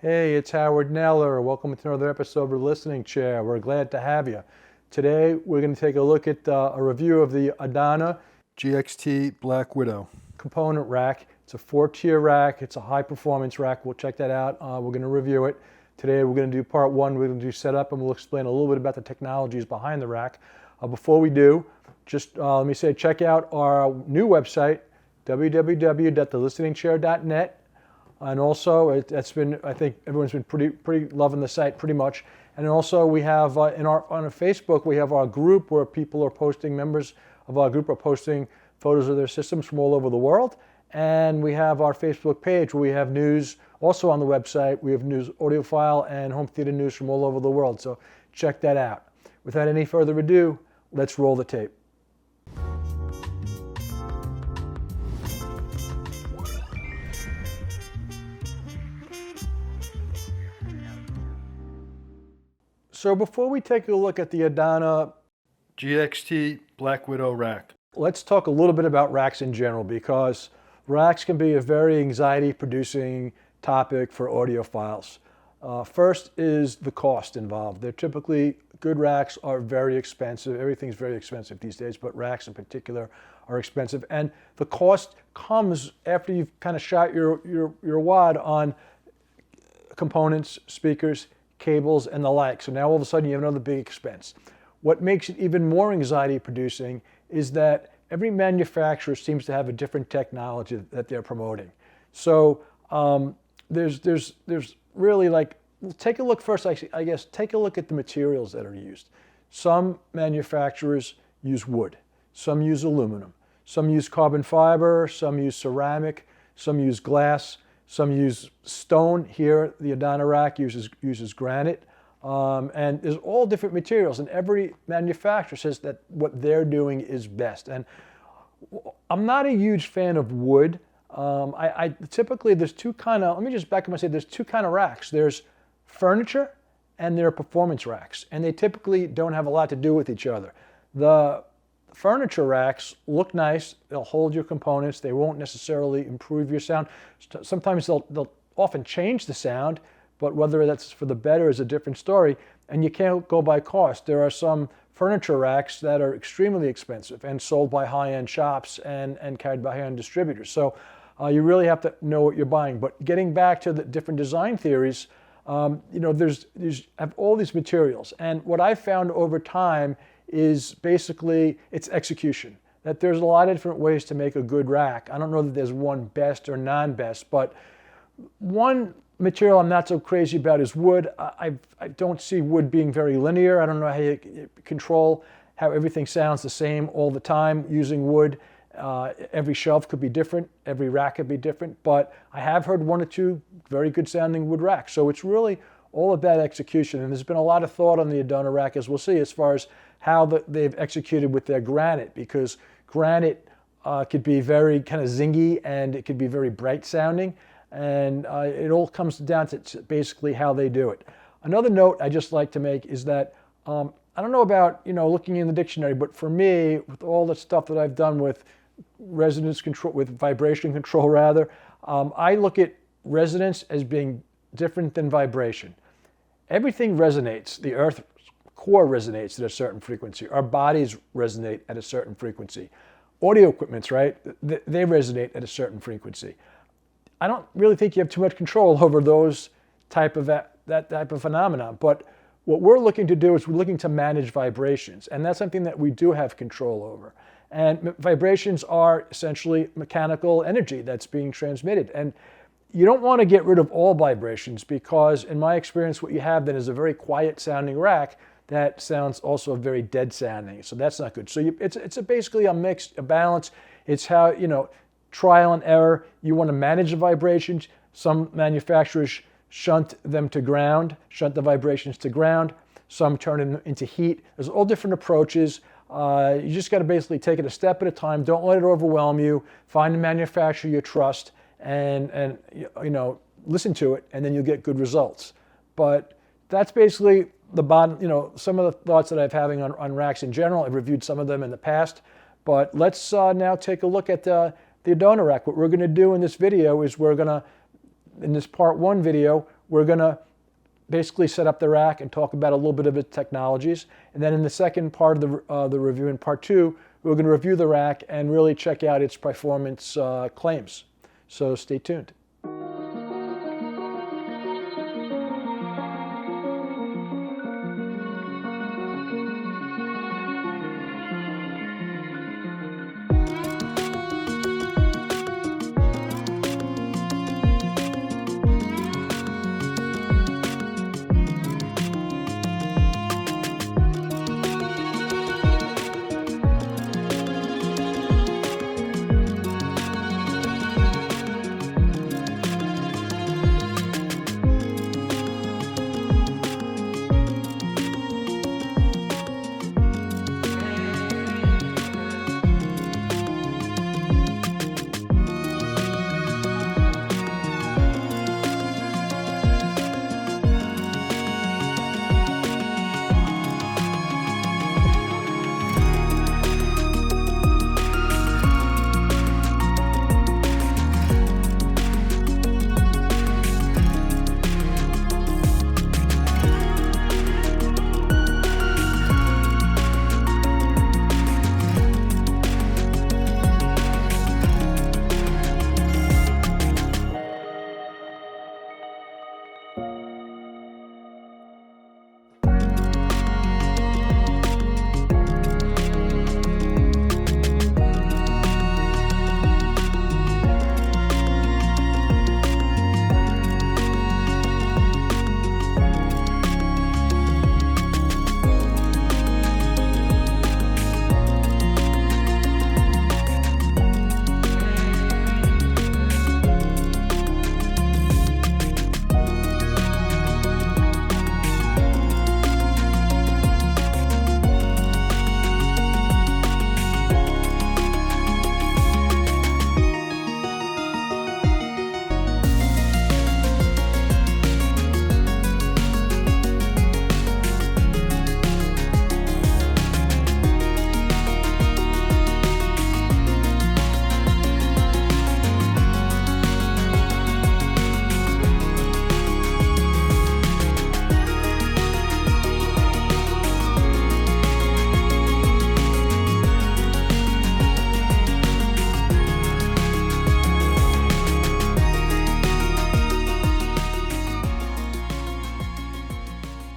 Hey, it's Howard Neller. Welcome to another episode of The Listening Chair. We're glad to have you. Today, we're going to take a look at a review of the Adona GXT Black Widow component rack. It's a 4-tier rack. It's a high-performance rack. We'll check that out. We're going to review it. Today, we're going to do part one. We're going to do setup, and we'll explain a little bit about the technologies behind the rack. Before we do, just let me say, check out our new website, www.thelisteningchair.net. And also, it's been, I think everyone's been pretty loving the site pretty much. And also, we have on our Facebook, we have our group where people are posting, members of our group are posting photos of their systems from all over the world. And we have our Facebook page where we have news. Also on the website, we have news, audiophile, and home theater news from all over the world. So check that out. Without any further ado, let's roll the tape. So before we take a look at the Adona GXT Black Widow rack, let's talk a little bit about racks in general, because racks can be a very anxiety-producing topic for audiophiles. First is the cost involved. They're typically, good racks are very expensive. Everything's very expensive these days, but racks in particular are expensive. And the cost comes after you've kind of shot your wad on components, speakers, cables, and the like. So now all of a sudden you have another big expense. What makes it even more anxiety producing is that every manufacturer seems to have a different technology that they're promoting. So there's really, like, take a look first, I guess, take a look at the materials that are used. Some manufacturers use wood, some use aluminum, some use carbon fiber, some use ceramic, some use glass, some use stone. Here, the Adona rack uses granite. And there's all different materials, and every manufacturer says that what they're doing is best. And I'm not a huge fan of wood. I typically, there's two kind of, let me just back up and say there's two kind of racks. There's furniture and there are performance racks, and they typically don't have a lot to do with each other. The furniture racks look nice. They'll hold your components. They won't necessarily improve your sound. Sometimes they'll often change the sound, but whether that's for the better is a different story. And you can't go by cost. There are some furniture racks that are extremely expensive and sold by high-end shops and carried by high-end distributors. So you really have to know what you're buying. But getting back to the different design theories, there's have all these materials. And what I've found over time is basically it's execution. That there's a lot of different ways to make a good rack. I don't know that there's one best or non-best, but one material I'm not so crazy about is wood. I don't see wood being very linear. I don't know how you control how everything sounds the same all the time using wood. Every shelf could be different. Every rack could be different. But I have heard one or two very good sounding wood racks. So it's really all about execution. And there's been a lot of thought on the Adona rack, as we'll see, as far as how they've executed with their granite, because granite could be very kind of zingy and it could be very bright sounding. And it all comes down to basically how they do it. Another note I just like to make is that I don't know about looking in the dictionary, but for me, with all the stuff that I've done with resonance control, with vibration control rather, I look at resonance as being different than vibration. Everything resonates. The earth core resonates at a certain frequency. Our bodies resonate at a certain frequency. Audio equipments, right? They resonate at a certain frequency. I don't really think you have too much control over those that type of phenomenon. But what we're looking to do is we're looking to manage vibrations, and that's something that we do have control over. And vibrations are essentially mechanical energy that's being transmitted. And you don't want to get rid of all vibrations, because in my experience, what you have then is a very quiet sounding rack that sounds also very dead sounding. So that's not good. So it's basically a mix, a balance. It's how, trial and error. You want to manage the vibrations. Some manufacturers shunt the vibrations to ground. Some turn them into heat. There's all different approaches. You just got to basically take it a step at a time. Don't let it overwhelm you. Find a manufacturer you trust and listen to it, and then you'll get good results. But that's basically the bottom, some of the thoughts that I've having on racks in general. I've reviewed some of them in the past, but let's now take a look at the Adona rack. What we're going to do in this video is in this part one video, we're going to basically set up the rack and talk about a little bit of its technologies. And then in the second part of the review, in part 2, we're going to review the rack and really check out its performance claims. So stay tuned.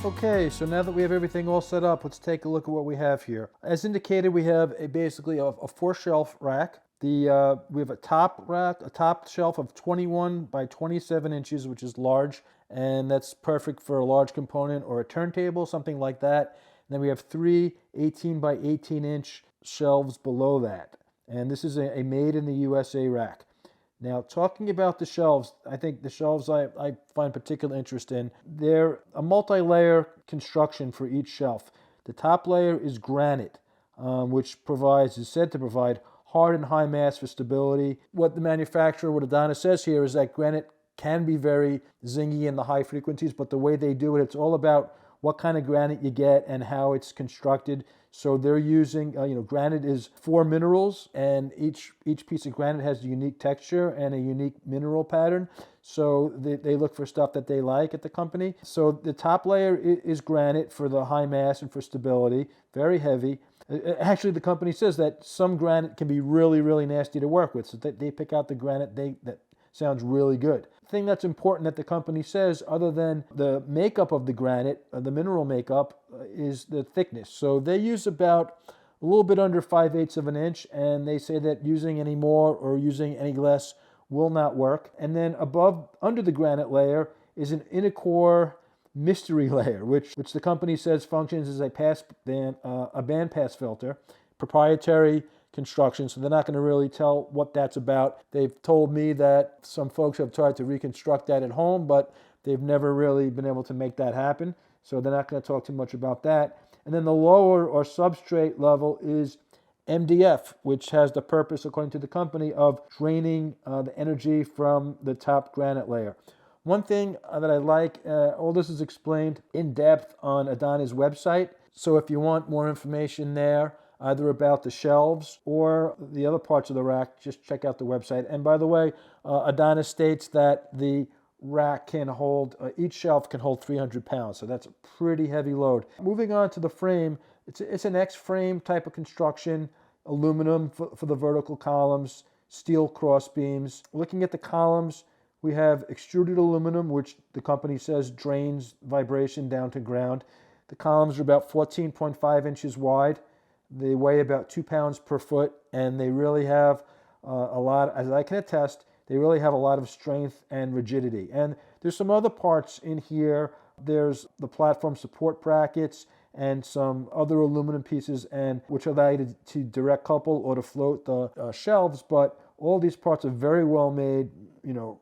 Okay, so now that we have everything all set up, let's take a look at what we have here. As indicated, we have basically a 4-shelf rack. We have a top rack, a top shelf of 21 by 27 inches, which is large, and that's perfect for a large component or a turntable, something like that. And then we have 3 18 by 18 inch shelves below that. And this is a made in the USA rack. Now, talking about the shelves, I think the shelves I find particular interest in. They're a multi-layer construction for each shelf. The top layer is granite, which is said to provide hard and high mass for stability. What the manufacturer, what Adona says here, is that granite can be very zingy in the high frequencies, but the way they do it, it's all about what kind of granite you get and how it's constructed. So they're using, granite is 4 minerals, and each piece of granite has a unique texture and a unique mineral pattern. So they look for stuff that they like at the company. So the top layer is granite for the high mass and for stability, very heavy. Actually, the company says that some granite can be really, really nasty to work with. So they pick out the granite that sounds really good. The thing that's important that the company says, other than the makeup of the granite, the mineral makeup, is the thickness. So they use about a little bit under 5/8 of an inch, and they say that using any more or using any less will not work. And then under the granite layer is an inner-core mystery layer, which the company says functions as a bandpass filter, proprietary construction, so they're not going to really tell what that's about. They've told me that some folks have tried to reconstruct that at home, but they've never really been able to make that happen, so they're not going to talk too much about that. And then the lower or substrate level is MDF, which has the purpose, according to the company, of draining the energy from the top granite layer. One thing that I like, all this is explained in depth on Adona's website, so if you want more information there, either about the shelves or the other parts of the rack, just check out the website. And by the way, Adona states that the rack can hold, each shelf can hold 300 pounds, so that's a pretty heavy load. Moving on to the frame, it's an X-frame type of construction, aluminum for the vertical columns, steel cross beams. Looking at the columns, we have extruded aluminum, which the company says drains vibration down to ground. The columns are about 14.5 inches wide. They weigh about 2 pounds per foot, and they really have a lot, as I can attest, they really have a lot of strength and rigidity. And there's some other parts in here. There's the platform support brackets and some other aluminum pieces, and which allow you to direct couple or to float the shelves. But all these parts are very well made,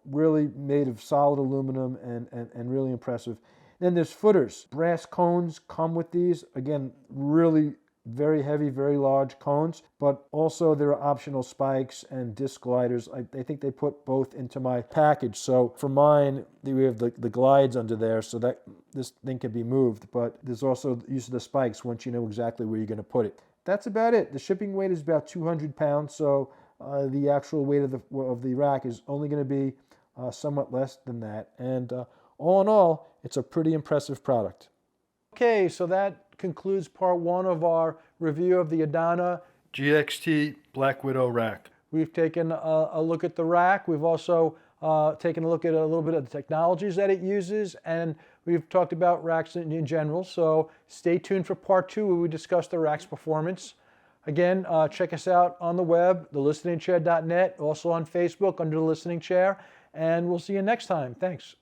really made of solid aluminum and really impressive. Then there's footers. Brass cones come with these. Again, really very heavy, very large cones, but also there are optional spikes and disc gliders. I think they put both into my package. So for mine, we have the glides under there so that this thing can be moved, but there's also use of the spikes once you know exactly where you're going to put it. That's about it. The shipping weight is about 200 pounds, so the actual weight of the rack is only going to be somewhat less than that. And all in all, it's a pretty impressive product. Okay, so that concludes part one of our review of the Adona GXT Black Widow rack. We've taken a look at the rack. We've also taken a look at a little bit of the technologies that it uses, and we've talked about racks in general. So stay tuned for part two where we discuss the rack's performance. Again, check us out on the web, thelisteningchair.net, also on Facebook under The Listening Chair, and we'll see you next time. Thanks.